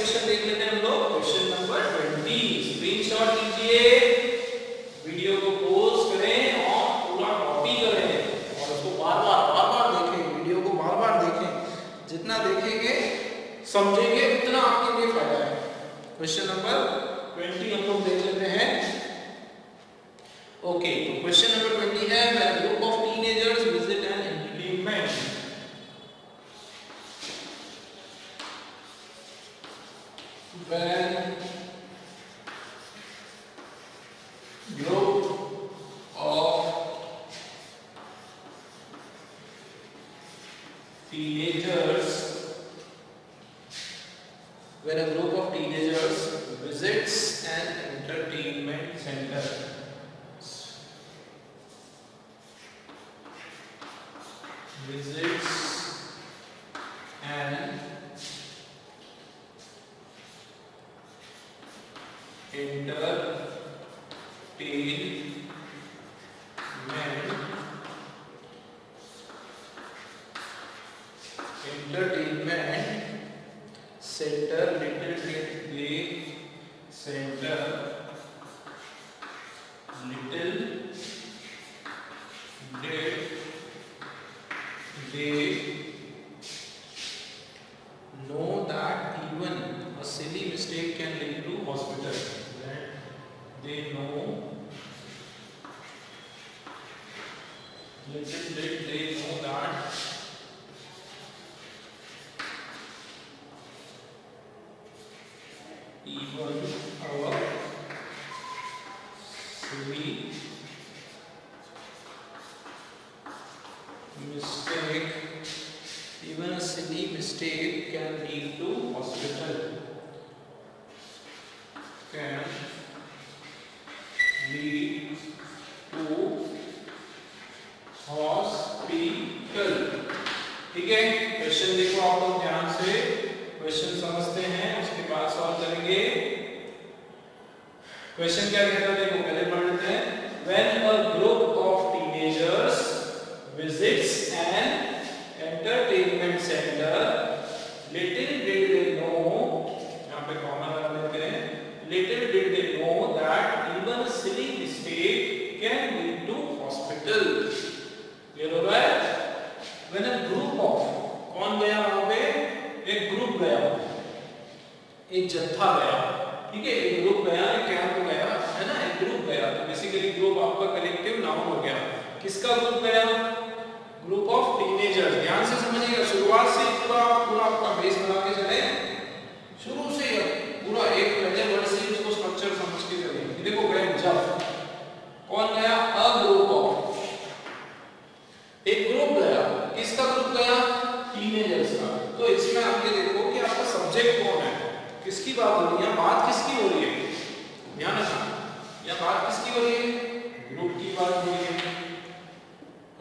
Question देख लेते हैं हम लोग। Question number 20। स्क्रीनशॉट लीजिए, वीडियो को पॉज करें और पूरा कॉपी करें और उसको बार-बार देखें। वीडियो को बार-बार देखें। जितना देखेंगे समझेंगे उतना आपके लिए फायदा है। क्वेश्चन नंबर 20 हम लोग देख लेते हैं। ओके, तो क्वेश्चन नंबर 20 है, when a group of teenagers visit an entertainment. When group of teenagers visits an entertainment center. Visits an entertainment center, little did they know that even a silly mistake can lead to hospital. Little did they know that even our silly mistake can lead to hospital. ठीक है, question देखो आप लोग ध्यान से, question समझते हैं उसके बाद सॉल्व करेंगे। क्वेश्चन क्या कहता है देखो, पहले पढ़ लेते हैं। When a group of teenagers visits an entertainment center, little did they know, यहाँ पे कॉमा लगा देते हैं, little did they know that even a silly mistake can lead to hospital. Clear हो रहा है? When a group of, कौन गया वहां पे? एक ग्रुप गया, एक जत्था गया, ठीक है, एक ग्रुप गया, एक कैंप गया, है ना, एक ग्रुप गया। तो बेसिकली ग्रुप आपका कलेक्टिव नाउन हो गया। किसका ग्रुप गया? Group of teenagers. ध्यान से समझिएगा, शुरुआत से पूरा आपका बेस बना के चले, शुरू से पूरा एक पहले वर्ड से उसको स्ट्रक्चर समझ के चलेंगे। देखो व्हेन, जब, कौन गया? अ ग्रुप ऑफ, एक ग्रुप गया। किसका ग्रुप गया? टीनेजर्स का। तो इसमें आप ये देखो कि आपका सब्जेक्ट कौन है, किसकी बात हो रही है, बात किसकी हो रही है, ध्यान रखना, यह बात किसकी हो रही है? ग्रुप की बात हो रही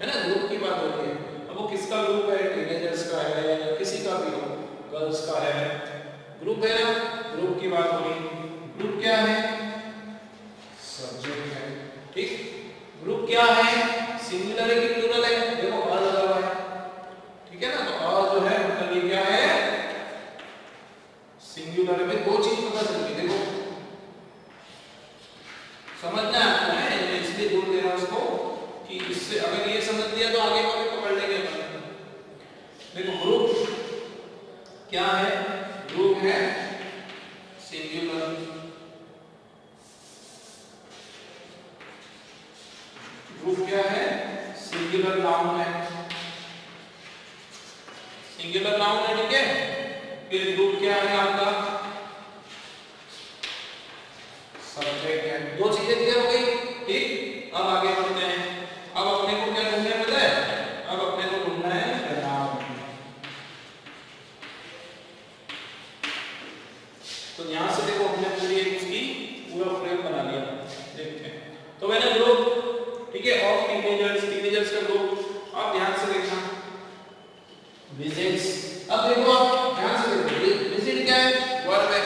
है ना, ग्रुप की बात हो रही है। अब वो किसका ग्रुप है? टीनेजर्स का है या किसी का भी हो, गर्ल्स का है, ग्रुप है ना, ग्रुप की बात हो रही। ग्रुप क्या है? सब्जेक्ट है, ठीक। ग्रुप क्या है? सिंगुलर है कि प्लूरल है? देखो अ लगा हुआ है, ठीक है ना, तो अ जो है मतलब ये क्या है? सिंगुलर में दो चीज पता चलेगी। देखो समझना है, मैं इसलिए जोर दे रहा हूं उसको कि इससे अगर ये समझ लिया तो आगे वाले पकड़ लेंगे अपन। देखो ग्रुप क्या है? ग्रुप है सिंगुलर, ग्रुप क्या है? सिंगुलर नाउन है, सिंगुलर नाउन है, ठीक है। फिर ग्रुप क्या है आपका? सब्जेक्ट है। दो चीजें क्लियर हो गई, ठीक। अब आगे बढ़ते हैं। अब अपने को क्या ढूंढना है पता है? अब अपने को ढूंढना है नाउन। तो ध्यान से देखो, हमने पूरी उसकी पूरा फ्रेम बना लिया, देखते हैं। तो मैंने ग्रुप, ठीक है, ऑफ टीनेजर्स का ग्रुप। आप ध्यान से देखना, विजिट्स। अब देखो आप ध्यान से देखो, विजिट क्या है? वर्ब है,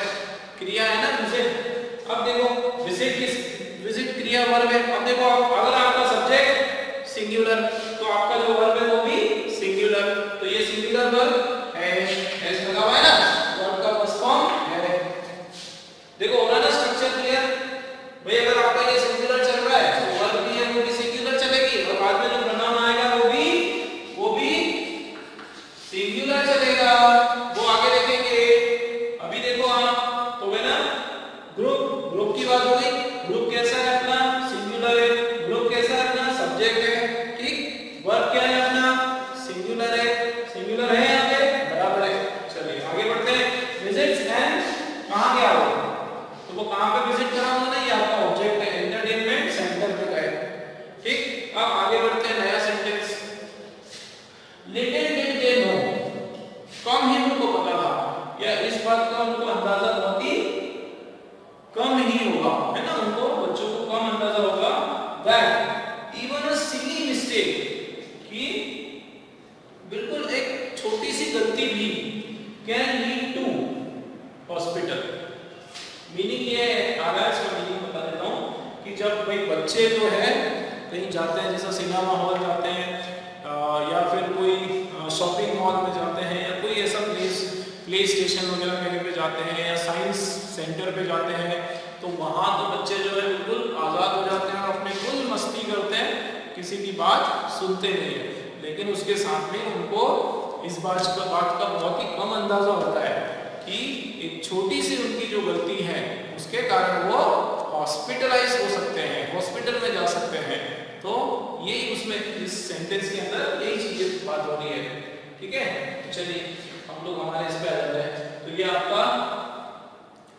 क्रिया है ना विजिट। अब देखो विजिट क्रिया वर्ब है। अब देखो अगर आपका सब्जेक्ट सिंगुलर तो आपका जो वर्ब है वो भी सिंगुलर। तो ये सिंगुलर वर्ब है, एस लगा हुआ है ना, वर्ब का फर्स्ट फॉर्म है। आगे बढ़ते हैं, नया sentence. Little did they know, कम ही उनको पता था, या इस बात का उनको अंदाजा बहुत ही कम ही होगा, है ना, उनको बच्चों को कम अंदाजा होगा that even a silly mistake, कि बिल्कुल एक छोटी सी गलती भी can lead to hospital. Meaning ये आ रहा है, इसका मीनिंग बता देता हूँ कि जब भाई बच्चे जो है कहीं जाते हैं, जैसा सिनेमा हॉल जाते हैं या फिर कोई शॉपिंग मॉल में जाते हैं, या कोई ऐसा प्ले स्टेशन वगैरह कहीं पे जाते हैं, या साइंस सेंटर पे जाते हैं, तो वहाँ तो बच्चे जो है बिल्कुल आज़ाद हो जाते हैं और अपने फुल मस्ती करते हैं, किसी की बात सुनते नहीं है। लेकिन उसके साथ में उनको इस बात का बहुत ही कम अंदाजा होता है कि एक छोटी सी उनकी जो गलती है उसके कारण वो हॉस्पिटलाइज हो सकते हैं, हॉस्पिटल में जा सकते हैं। तो यही उसमें इस सेंटेंस के अंदर यही चीजें बात हो रही है, ठीक है। तो चलिए हम लोग हमारे इस पे आ जाते हैं। तो ये आपका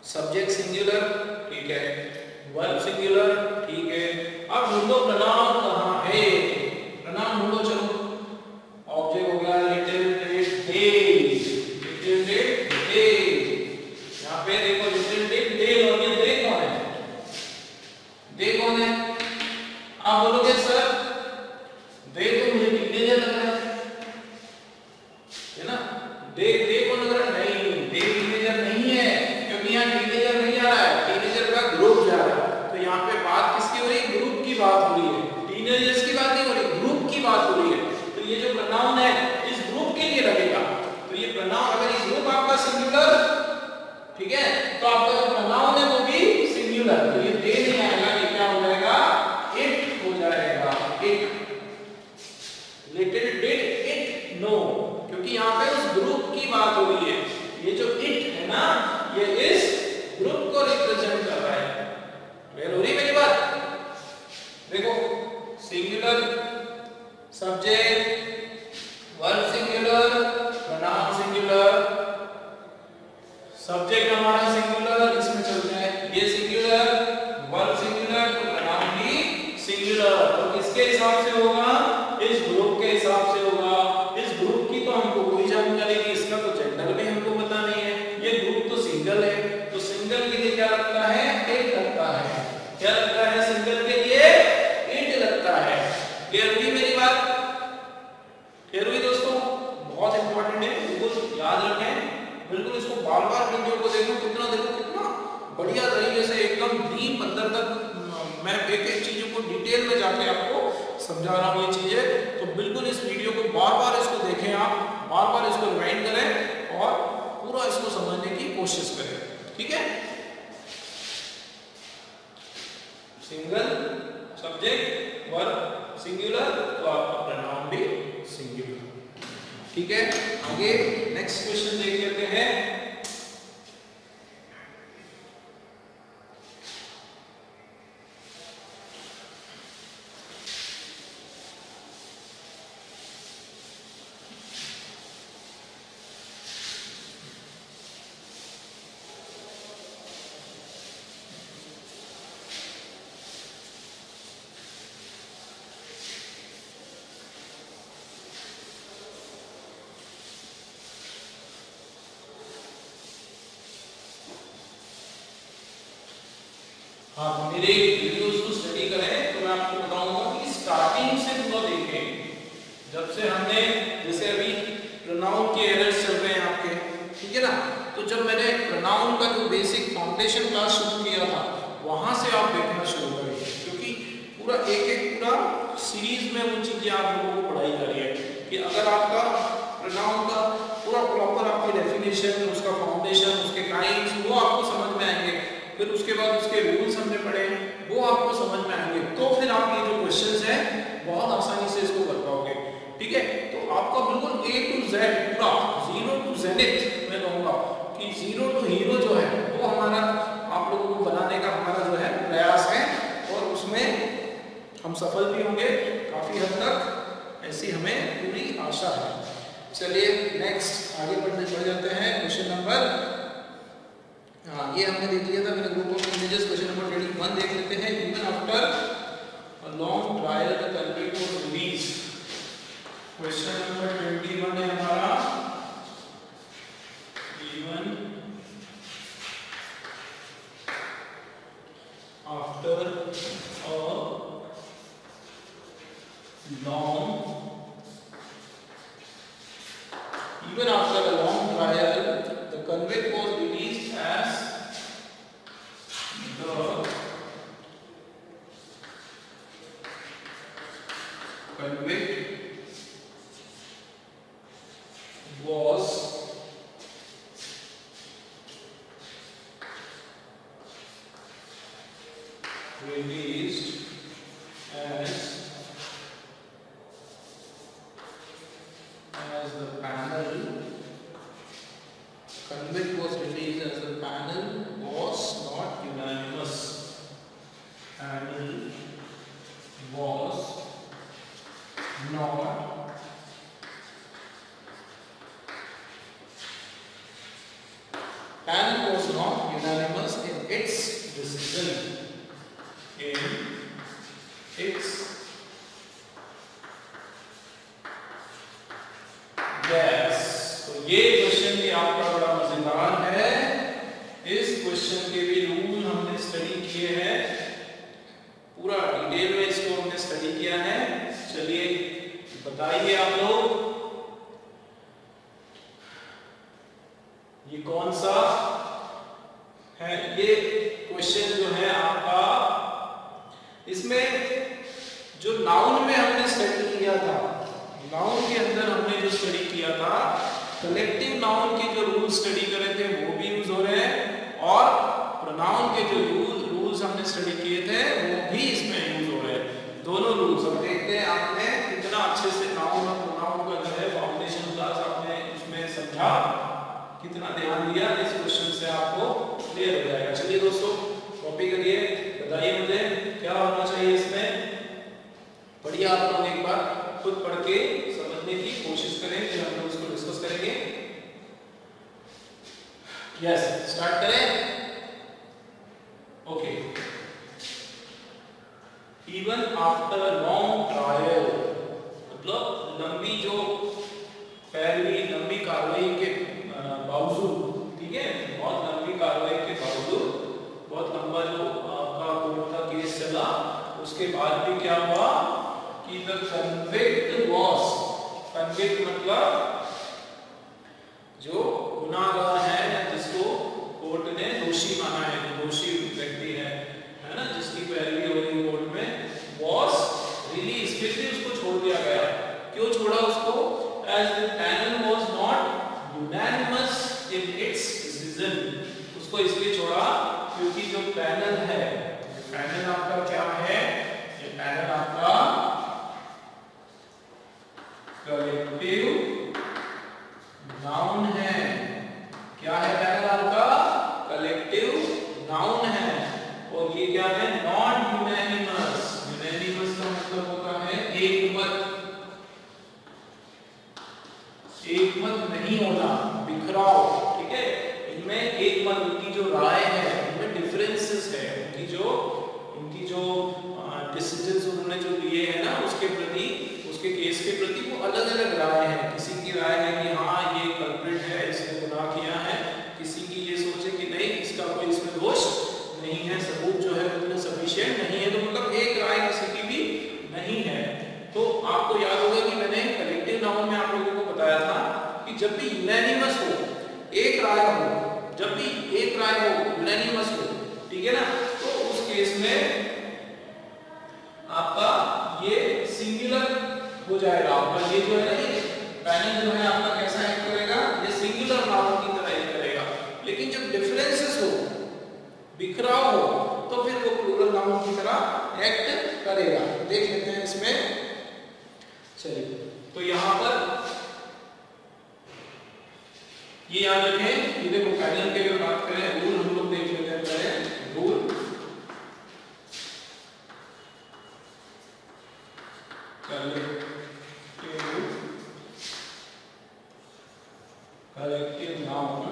सब्जेक्ट सिंगुलर, ठीक है, वर्ब सिंगुलर, ठीक है। अब ढूंढो प्रोनाउन कहाँ है, प्रोनाउन ढूंढो, चलो। ऑब्जेक्ट हो गया little did they, little did दे, यहाँ पे देखो लिटिल डिड दे, और ये दे कौन है, दे कौन है? आप बोलोगे सर दे तो मुझे टीनेजर लग रहा है ना, दे को लग रहा है, नहीं, दे टीनेजर नहीं है, क्योंकि यहाँ टीनेजर नहीं आ रहा है, टीनेजर का ग्रुप जा रहा है। तो यहाँ पे बात किसकी हो रही है, ग्रुप की बात हो रही है, टीनेजर्स की बात नहीं हो रही, ग्रुप की बात हो रही है। तो ये जो प्रोनाउन है इस ग्रुप के लिए लगेगा। तो ये प्रोनाउन, अगर ये ग्रुप आपका सिंगुलर, ठीक है, तो आपका जो प्रोनाउन है वो भी सिंगुलर, तो ये दे नहीं आएगा, ये क्या हो जाएगा, इट हो जाएगा, it. Little did it know, क्योंकि यहाँ पे उस ग्रुप की बात हो रही है। ये जो इट है ना, ये इस ग्रुप को रिप्रेजेंट कर रहा है। क्लियर हो रही है मेरी बात? देखो singular, subject, verb singular, pronoun singular, subject हमारा सिंगुलर, इसमें चलते हैं, ये सिंगुलर, वर्ब सिंगुलर, तो प्रोनाउन भी सिंगुलर। तो किसके हिसाब से होगा, इस ग्रुप के हिसाब से होगा। इस ग्रुप की तो हमको कोई जानकारी नहीं, इसका तो जेंडर भी हमको पता नहीं है, ये ग्रुप तो सिंगल है, तो सिंगल के लिए क्या लगता है, इट लगता है। क्या लगता है सिंगल के लिए, इट लगता है। क्लियर हुई मेरी बात? क्लियर हुई दोस्तों? बहुत इंपॉर्टेंट है, बिल्कुल याद रखें, बिल्कुल इसको बार-बार वीडियो को देखो, कितना बढ़िया तरीके से एकदम डीप अंदर तक मैं एक चीजों को डिटेल में जाके आपको समझा रहा हूँ ये चीजें। तो बिल्कुल इस वीडियो को बार-बार इसको देखें, आप बार-बार इसको रिवाइंड करें और पूरा इसको समझने की कोशिश करें, ठीक है। सिंगल, सब्जेक्ट, वर्ब सिंगुलर, तो आपका प्रोनाउन भी सिंगुलर, ठीक है। आगे नेक्स्ट क्वेश्चन देख लेते हैं। हाँ, मेरे वीडियोस को स्टडी करें तो मैं आपको बताऊंगा कि स्टार्टिंग से पूरा देखें, जब से हमने, जैसे अभी प्रोनाउन के एरर्स चल रहे हैं आपके, ठीक है ना। तो जब मैंने प्रोनाउन का जो बेसिक फाउंडेशन क्लास शुरू किया था, वहां से आप देखना शुरू करें, क्योंकि पूरा एक पूरा सीरीज में वो चीजें आप लोगों को पढ़ाई जा रही है कि अगर आपका प्रोनाउन का पूरा प्रॉपर आपकी डेफिनेशन, उसका फाउंडेशन, उसके काइंड्स, वो आपको समझ में आएंगे, फिर उसके बाद उसके रूल्स हमने पढ़े वो आपको समझ में आएंगे, तो फिर आप ये जो क्वेश्चंस हैं बहुत आसानी से इसको कर पाओगे, ठीक है। तो आपका बिल्कुल A to Z पूरा, जीरो टू जेनिथ मैं कहूँगा कि जीरो टू हीरो जो है वो हमारा आप लोगों को बनाने का हमारा जो है प्रयास है, और उसमें हम सफल भी होंगे काफी हद तक, ऐसी हमें पूरी आशा है। चलिए नेक्स्ट आगे बढ़ जाते हैं। क्वेश्चन नंबर, हाँ ये हमने देख लिया था, मैंने group of images. Question number 21 देख लेते हैं। Even after a long trial the culprit was long, even after a long trial, the convict was released as the convict was released as the panel. Convict was released as the panel was not unanimous. Panel was not unanimous in its decision. In its yes, तो ये question भी आपका बड़ा मजेदार है। इस question के भी रूल हमने स्टडी किए हैं, पूरा डिटेल में इसको हमने स्टडी किया है। चलिए बताइए आप लोग, ये कौन सा है? ये क्वेश्चन जो है आपका, इसमें जो नाउन में हमने स्टडी किया था, नाउन के अंदर हमने जो स्टडी किया था, कलेक्टिव नाउन के जो रूल स्टडी करे थे वो भी यूज हो रहे हैं, और प्रोनाउन के जो रूल्स हमने स्टडी किए थे वो भी इसमें यूज हो रहे हैं। दोनों रूल्स हम देखते हैं आपने कितना अच्छे से नाउन और प्रोनाउन का जो है फाउंडेशन क्लास आपने उसमें समझा, कितना ध्यान दिया। इस क्वेश्चन से आपको क्लियर हो जाएगा। चलिए दोस्तों कॉपी करिए, बताइए मुझे क्या होना चाहिए इसमें। पढ़िए आप लोग, एक बार खुद पढ़ के समझने की कोशिश करें, फिर हम लोग इसको डिस्कस करेंगे। यस, स्टार्ट करें। Okay, even after long trial, मतलब लंबी जो पहली लंबी कार्रवाई के बावजूद, ठीक है, बहुत लंबी कार्रवाई के बावजूद, बहुत लंबा जो आपका कोर्ट का केस चला, उसके बाद भी क्या हुआ कि द कन्विक्ट वॉज, कन्विक्ट मतलब जो गुनाहगार है या जिसको कोर्ट ने दोषी माना है, जो दोषी व्यक्ति है ना, जिसकी पैरवी हो रही कोर्ट में, वॉज रिलीज, फिर भी उसको छोड़ दिया गया। क्यों छोड़ा उसको? As the panel was not unanimous in its decision, उसको इसलिए छोड़ा क्योंकि जो पैनल है, पैनल आपका क्या है? ये पैनल आपका कलेक्टिव नाउन है। क्या है पैनल आपका? कलेक्टिव नाउन है। और ये क्या है? Non unanimous. यूनानिमस का मतलब होता है एक मत नहीं होना, बिखराव, ठीक है। इनमें एक मत, उनकी जो राय है इनमें डिफरेंसेस है, उनकी जो डिसीजंस उन्होंने जो लिए हैं ना, उसके प्रति, उसके केस के प्रति वो अलग अलग राय है। किसी की राय है कि हाँ ये कल्प्रिट है, इसने गुनाह किया है, किसी की ये सोचे कि नहीं इसका कोई इसमें दोष नहीं है, सबूत जो है उतना सफिशिएंट नहीं है, तो मतलब एक राय किसी की भी नहीं है। तो आपको याद होगा कि मैंने कलेक्टिव नाउन में आप लोगों को बताया था कि जब भी यूनानिमस हो, एक राय हो, जब भी एक राय हो, यूनानिमस हो, ठीक है ना, तो उस केस में आपका ये सिंगुलर हो जाएगा। आपका ये जो है ना, ये पैनल जो है आपका कैसा एक्ट करेगा? ये सिंगुलर नाउन की तरह एक्ट करेगा। लेकिन जब डिफरेंसेस हो, बिखराव हो, तो फिर वो प्लूरल नाउन की तरह एक्ट करेगा। देख लेते हैं इसमें। चलिए, तो यहां पर ये याद रखें कि देखो पैनल की अगर बात करें, रूल हम लोग देख लेते हैं पहले। रूल कलेक्टिव नाउन,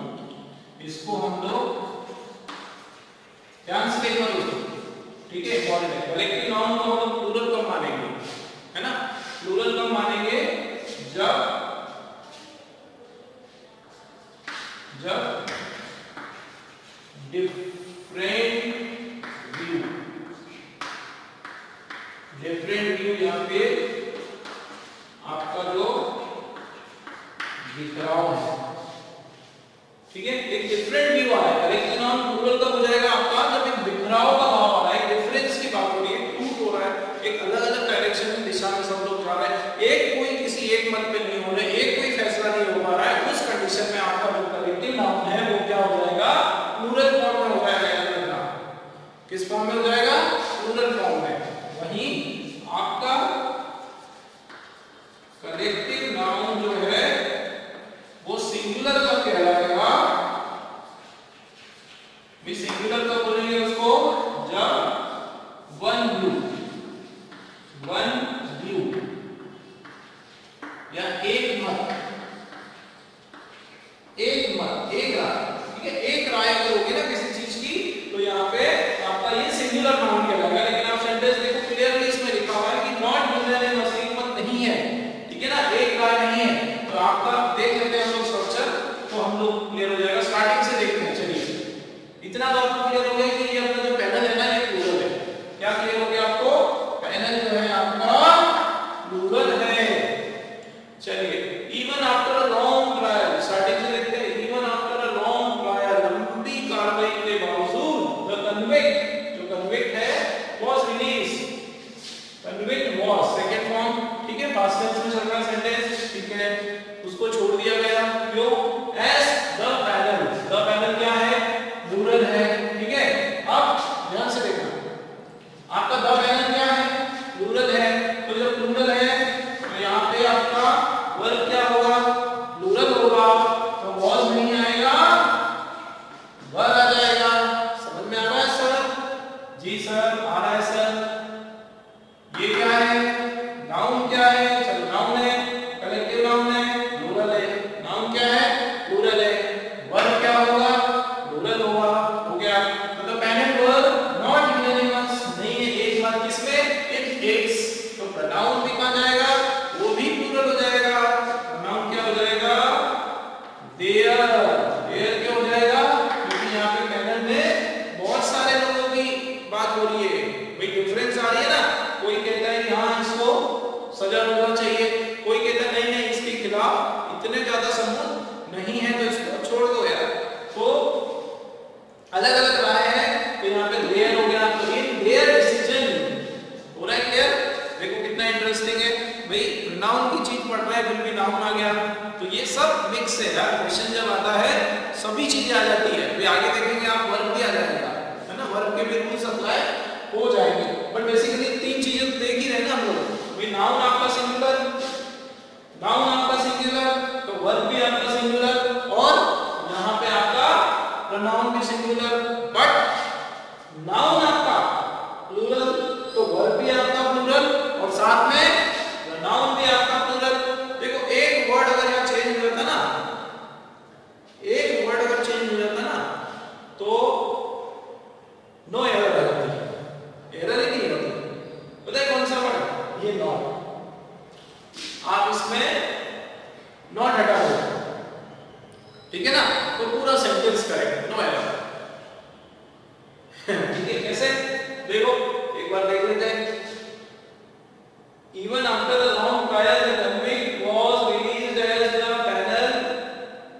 इसको हम लोग ध्यान से देखो दोस्तों, ठीक है, इंपॉर्टेंट है। कलेक्टिव नाउन को हम लोग प्लूरल कब मानेंगे, है ना? प्लूरल कब मानेंगे? जब डिफरेंट व्यू यहाँ पे आपका देख लेते हैं हम लोग स्ट्रक्चर, तो हम लोग क्लियर हो जाएगा। स्टार्टिंग से देखते हैं। चलिए, इतना तो आपको क्लियर हो गया कि ये अपना जो पैनल है ना ये प्लूरल है। क्या क्लियर हो गया आपको? पैनल जो है आपका प्लूरल है। चलिए, even after a long trial, starting से देखते हैं। Even after a long trial, लंबी कार्रवाई के बावजूद द कन्विक्ट, जो कन्विक्ट है, was release. Convict was second form, ठीक है, पास्ट टेंस में चल रहा है सेंटेंस, ठीक है, उसको छोड़ दिया गया। क्यों? As the panel, the panel क्या है? प्लूरल है, ठीक है। अब ध्यान से देखना, आपका द पैनल क्या है? प्लूरल है। तो जब प्लूरल है तो यहाँ पे आपका वर्ब क्या होगा? प्लूरल होगा। तो वाज नहीं आएगा, वर आ जाएगा। समझ में आ रहा है सर? जी सर, आ रहा है सर। ये क्या है? नाउन क्या है? चलो, नाउन है, कलेक्टिव नाउन है, प्लूरल है। नाउन क्या है? प्लूरल है। वर्ब क्या होगा? प्लूरल होगा। हो गया। तो the panel were not unanimous, नहीं है एक बार किसमें? It takes. तो प्रोनाउन भी कहां जाएगा? वो भी प्लूरल हो जाएगा। प्रोनाउन क्या हो जाएगा? देयर। देयर क्यों हो जाएगा? क्योंकि यहाँ पे पैनल में बहुत सारे लोगों की बात हो रही है। भाई डिफरेंस आ रही है ना। कोई कहता है कि हाँ इसको सजा होना चाहिए, कोई कहता है नहीं नहीं इसके खिलाफ इतने ज्यादा सबूत नहीं है तो इसको छोड़ दो यार। तो अलग अलग राय है। तो यहाँ पे देयर हो गया, तो इन देयर डिसीजन। हो रहा है क्लियर? देखो कितना इंटरेस्टिंग है भाई, नाउन की चीज पढ़ रहा है फिर भी नाउन आ गया। तो ये सब मिक्स है यार। क्वेश्चन जब आता है सभी चीजें आ जाती है। फिर आगे देखेंगे आप वर्ब भी आ जाएगा, है ना, वर्ब के भी रूल्स अप्लाई हो जाएंगे। बट बेसिकली तीन चीजें तो देख ही रहे ना हम लोग। भाई नाउन आपका सिंगुलर, नाउन आपका सिंगुलर, तो वर्ब भी आपका सिंगुलर, और यहाँ पे आपका प्रोनाउन भी सिंगुलर। बट नाउन आपका प्लूरल, तो वर्ब भी आपका प्लूरल, और साथ में प्रोनाउन भी आपका प्लूरल। देखो एक वर्ड अगर यहाँ चेंज हो जाता ना, एक वर्ड अगर चेंज हो जाता ना, तो नो एरर आ जाती। एरर ही नहीं होती। पता है कौन सा वर्ड? ये नॉट। आप इसमें नॉट हटा दो, ठीक है ना, तो पूरा सेंटेंस करेक्ट, नो एरर। ठीक है, कैसे? देखो एक बार देख लेते हैं। Even after a long trial, the convict was released as the panel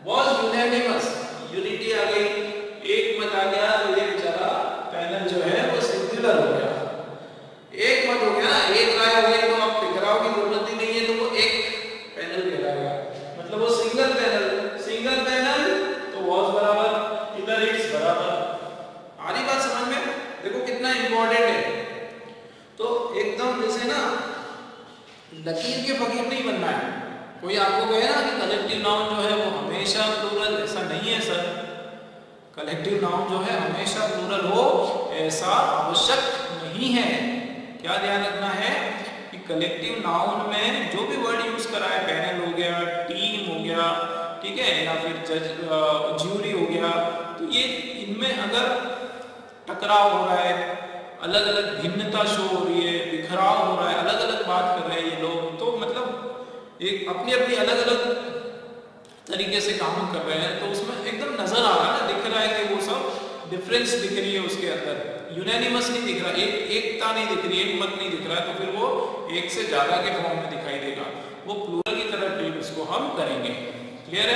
was unanimous. Unity आ गई, एक मत आ गया, तो ये बेचारा पैनल जो है वो सिंगुलर हो गया। एक मत हो गया ना, एक राय हो गई, तो अब टकराव की जरूरत ही नहीं है, तो वो एक पैनल कहलाएगा। मतलब वो सिंगल पैनल, सिंगल पैनल, तो वाज बराबर इधर इट्स बराबर। आ रही बात समझ में? देखो कितना इंपॉर्टेंट है। तो एकदम जैसे ना लकीर के फकीर नहीं बनना है। कोई आपको कहे ना कि कलेक्टिव नाउन जो है वो हमेशा प्लूरल, ऐसा नहीं है सर। कलेक्टिव नाउन जो है हमेशा प्लूरल हो ऐसा आवश्यक नहीं है। क्या ध्यान रखना है कि कलेक्टिव नाउन में जो भी वर्ड यूज करा है, पैनल हो गया, टीम हो गया, ठीक है, या फिर जज, ज्यूरी हो गया, तो ये इनमें अगर टकराव हो रहा है, अलग अलग भिन्नता शो हो रही है, बिखराव हो रहा है, अलग अलग बात कर रहे हैं ये लोग, तो मतलब एक अपनी अपनी अलग अलग तरीके से काम कर रहे हैं, तो उसमें एकदम नजर आ रहा है ना, दिख रहा है कि वो सब डिफरेंस दिख रही है उसके अंदर। यूनानिमस नहीं दिख रहा, एकता नहीं दिख रही, एक मत नहीं दिख रहा है, तो फिर वो एक से ज्यादा के फॉर्म में दिखाई देगा। वो प्लूरल की तरह ट्रीट इसको हम करेंगे। क्लियर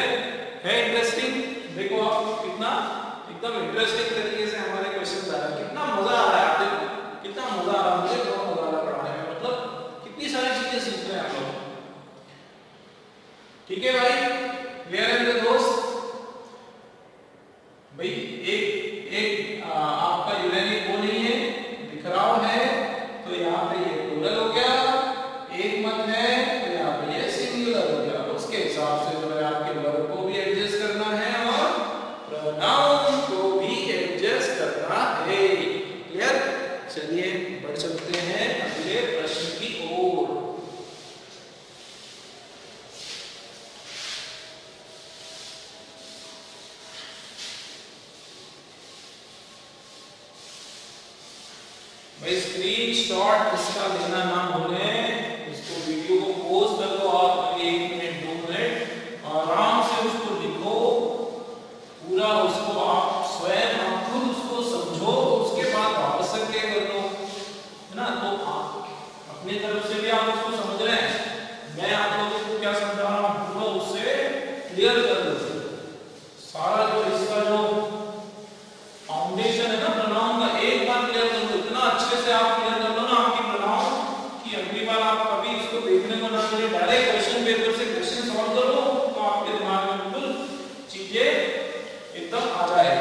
है इंटरेस्टिंग? देखो आप कितना एकदम इंटरेस्टिंग तरीके से हमारे क्वेश्चन आ रहे हैं। कितना मजा आ रहा है, आप देखो कितना मजा आ रहा है, मुझे बहुत मजा आ रहा है पढ़ाने में। मतलब कितनी सारी चीजें सीख रहे हैं आप लोग। ठीक है भाई, क्लियर है मेरे दोस्त? भाई एक आपका यूनानिक वो नहीं है, बिखराव है, तो यहाँ पे ये प्लूरल हो गया, एक मत है तो यहाँ पे ये सिंगुलर हो गया। उसके हिसाब से जो है आपके वर्ब को भी एडजस्ट करना है और प्रोनाउन को भी एडजस्ट करना है। क्लियर? चलिए बढ़ चलते हैं अगले प्रश्न की ओर। भाई स्क्रीनशॉट इसका लेना ना भूलें, इसको वीडियो को पॉज कर दो आप 1 मिनट 2 मिनट, देखने को ना मिले, डायरेक्ट क्वेश्चन पेपर से क्वेश्चन सॉल्व करो तो आपके दिमाग में बिल्कुल चीजें एकदम आ जाए।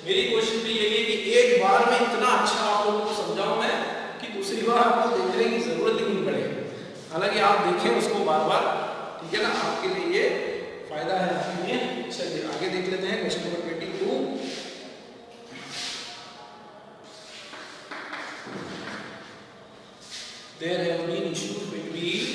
मेरी कोशिश भी यही है कि एक बार में इतना अच्छा आप लोगों को समझाऊं मैं कि दूसरी बार आपको देखने की जरूरत ही नहीं पड़े। हालांकि आप देखें उसको बार बार, ठीक है ना, आपके लिए ये फायदा है आपके लिए। चलिए आगे देख लेते हैं question number 22। There have been issues between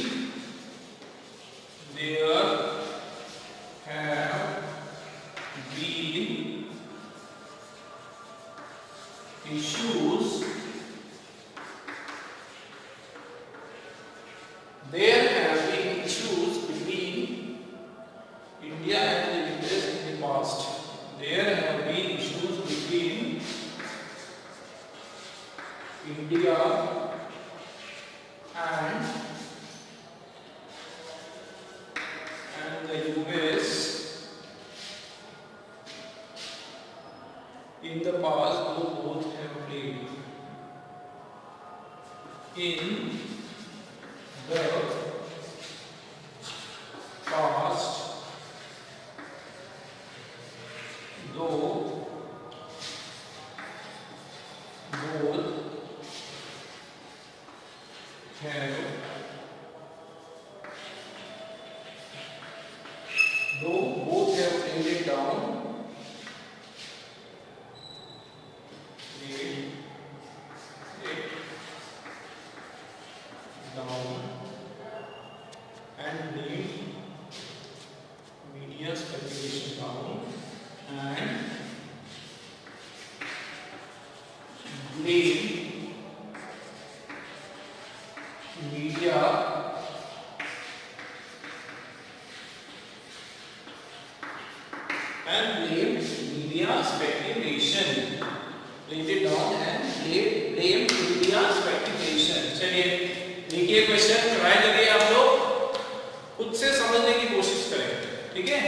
there have been issues between India and the US in the past. There have been issues between India and the US in the past, though both have played in the past, though both have laid it down, and laid media speculation down and blame media speculation, laid it down and blame media speculation। चलिए देखिए question, try करिए आप लोग, खुद से समझने की कोशिश करें, ठीक है,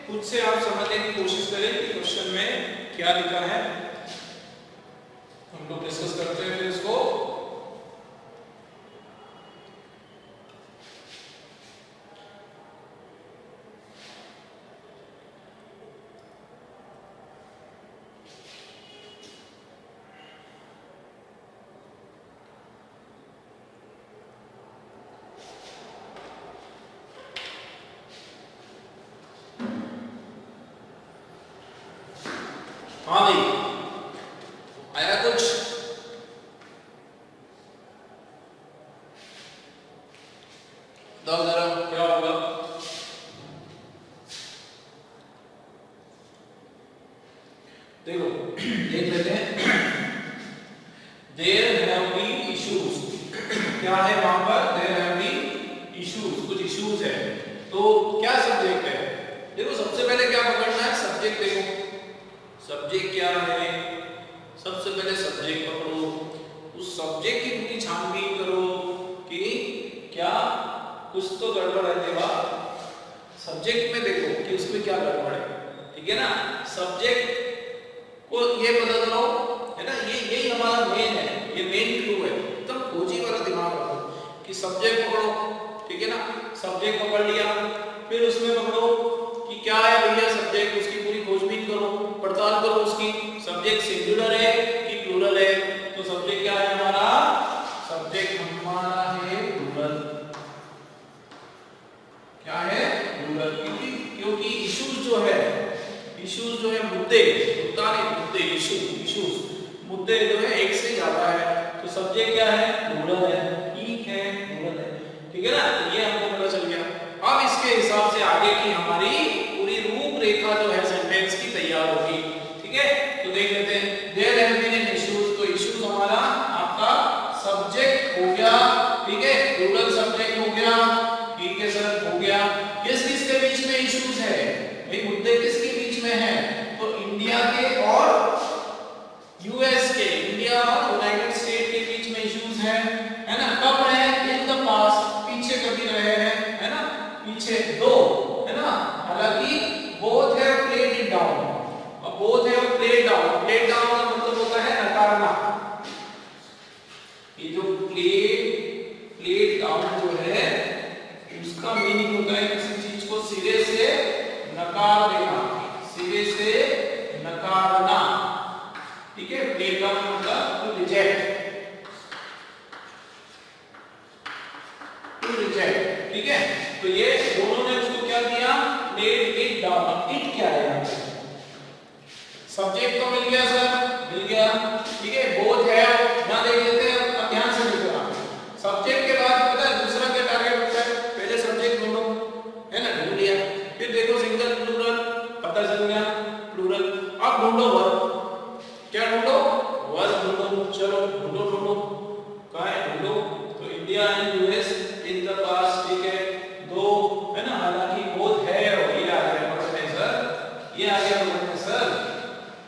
खुद से आप समझने की कोशिश करें कि क्वेश्चन में क्या लिखा है। हम लोग डिस्कस करते हैं फिर इसको। हाँ भाई, आया कुछ? दो जरा क्या होगा? देखो देख लेते हैं। There have been issues, क्या है वहां पर? There have been issues, कुछ इश्यूज है। तो क्या सब्जेक्ट है? देखो सबसे पहले क्या पकड़ना है, सब्जेक्ट। देखो सब्जेक्ट क्या है, सबसे पहले सब्जेक्ट पकड़ो, उस सब्जेक्ट की पूरी छानबीन करो कि क्या कुछ तो गड़बड़ है देवा सब्जेक्ट में। देखो कि उसमें क्या गड़बड़ है, ठीक है ना। सब्जेक्ट को ये पता करो, है ना, यही हमारा मेन है, ये मेन क्लू है। एकदम खोजी वाला दिमाग रखो कि सब्जेक्ट पकड़ो, ठीक है ना। सब्जेक्ट पकड़ लिया, फिर उसमें पकड़ो कि क्या है भैया सब्जेक्ट, उसकी पूरी खोजबीन करो, पड़ताल करो उसकी। सब्जेक्ट सिंगुलर है कि प्लूरल है? तो सब्जेक्ट क्या है हमारा? सब्जेक्ट हमारा है प्लूरल। क्या है? प्लूरल। क्योंकि इश्यूज जो है मुद्दे, मुद्दा नहीं मुद्दे, इश्यूज मुद्दे जो है एक से ज्यादा है, तो सब्जेक्ट क्या है? प्लूरल है। ठीक है, प्लूरल है, ठीक है ना। तो ये हमको पता चल गया। अब इसके हिसाब से आगे की हमारी पूरी रूपरेखा जो है सेंटेंस की तैयार होगी, ठीक है। तो देख लेते हैं। There have been an issues, तो इश्यूज हमारा आपका सब्जेक्ट हो गया, ठीक है, प्लूरल सब्जेक्ट हो गया, ठीक है सर, हो गया। किसके बीच में इश्यूज है भाई? मुद्दे किसके बीच में है? तो इंडिया के और यूएस के, इंडिया और यूनाइटेड स्टेट के बीच में इश्यूज है ना। कब रहे? इन द पास्ट, पीछे कभी रहे हैं, है ना, पीछे दो, है ना, अलग ये जो प्लेट डाउन जो है उसका मीनिंग होता है किसी चीज को सिरे से नकार देना, सिरे से नकारना, ठीक है। प्लेट डाउन मतलब टू रिजेक्ट, टू रिजेक्ट, ठीक है। तो ये दोनों ने उसको क्या किया, प्लेट इट डाउन। इट क्या है, सब्जेक्ट तो मिल गया सर, मिल गया, ठीक है। बोथ है, यहां देख लेते हैं, ध्यान से देखना। सब्जेक्ट के बाद पता है दूसरा क्या टारगेट होता है, पहले सब्जेक्ट ढूंढो, है ना, ढूंढ लिया, फिर देखो सिंगल प्लूरल पता चल गया, प्लूरल। अब ढूंढो वर्ब, क्या ढूंढो, वर्ब ढूंढो। चलो ढूंढो ढूंढो, कहां है ढूंढो। तो India and US in the past, ठीक है, दो, है ना, हालांकि बोथ है, और ये आ गया पढ़ने सर, ये आ गया पढ़ने सर,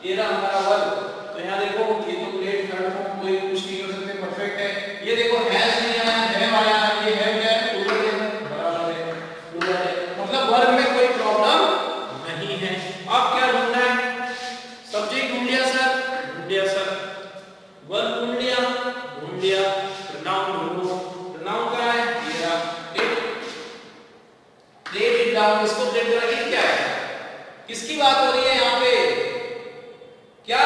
ये रहा हमारा वर्ब। तो यहाँ देखो ये तो प्लेट थर्ड फॉर्म, कोई कुछ नहीं कर सकते, परफेक्ट है। ये देखो हैज नहीं आया, है आया, ये है क्या है, प्लूरल है, बराबर है, प्लूरल है, मतलब वर्ब में कोई प्रॉब्लम नहीं है। अब क्या ढूंढना है, सब्जेक्ट ढूंढ लिया सर, ढूंढ लिया सर, वर्ब ढूंढ लिया, ढूंढ लिया, प्रोनाउन ढूंढो। प्रोनाउन क्या है, ये रहा इट, प्लेट इट डाउन, इसको प्लेट करा, इट क्या है, किसकी बात हो रही है यहाँ पे, क्या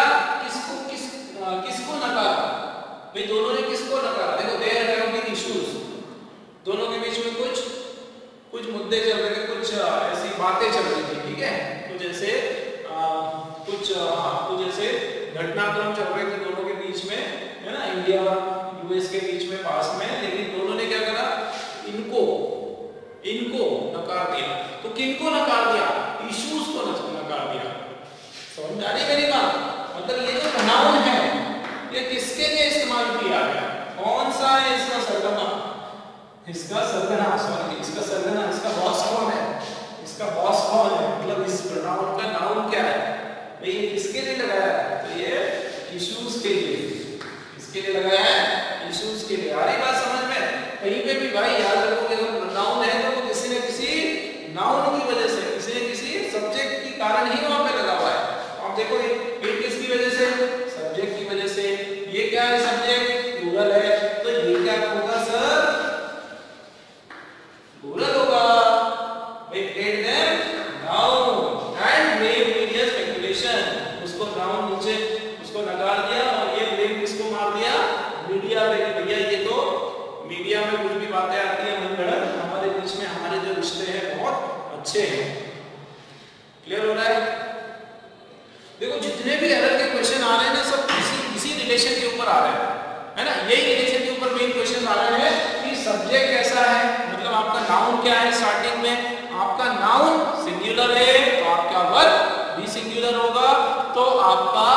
किसको नकारा भाई, दोनों ने किसको नकारा। देखो देयर हैव बीन इश्यूज, दोनों के बीच में कुछ मुद्दे चल रहे थे, कुछ ऐसी बातें चल रही थी, ठीक है, कुछ ऐसे कुछ ऐसे घटनाक्रम चल रहे थे दोनों के बीच में, है ना, इंडिया यूएस के बीच में पास में। लेकिन दोनों ने क्या करा, इनको नकार दिया। तो किनको नकार दिया, इश्यूज को नकार दिया। समझ आ रही मेरी बात, मतलब ये जो प्रोनाउन है ये किसके लिए इस्तेमाल किया गया, कौन सा है इसका सरगना, इसका सरगना, सॉरी इसका सरगना, इसका बॉस कौन है, इसका बॉस कौन है, मतलब इस प्रोनाउन का नाउन क्या है भाई, ये किसके लिए लगाया है, तो ये इश्यूज के लिए, किसके लिए लगाया है, इश्यूज के लिए। आ रही बात समझ में, कहीं पे भी भाई याद रखोगे अगर प्रोनाउन है तो किसी न किसी नाउन की वजह से, किसी न किसी सब्जेक्ट के कारण ही वहां पे लगा हुआ है। आप देखो ये किसकी वजह से, सब्जेक्ट की वजह से। ये क्या है, सब्जेक्ट प्लूरल है, तो ये क्या होगा सर, प्लूरल होगा भाई। Plate them down and made media speculation, उसको डाउन नीचे उसको नकार दिया, और ये ब्लेम किसको मार दिया, मीडिया पे। भैया ये तो मीडिया में कुछ भी बातें आती है मनगढ़ंत, हमारे बीच में हमारे जो रिश्ते हैं बहुत अच्छे हैं। क्लियर हो रहा है। देखो जितने भी एरर के क्वेश्चन आ रहे हैं ना, सब इसी रिलेशन के ऊपर आ रहे हैं, है ना, यही रिलेशन के ऊपर मेन क्वेश्चन आ रहे हैं कि सब्जेक्ट कैसा है, मतलब आपका नाउन क्या है। स्टार्टिंग में आपका नाउन सिंगुलर है तो आपका वर्ब भी सिंगुलर होगा, तो आपका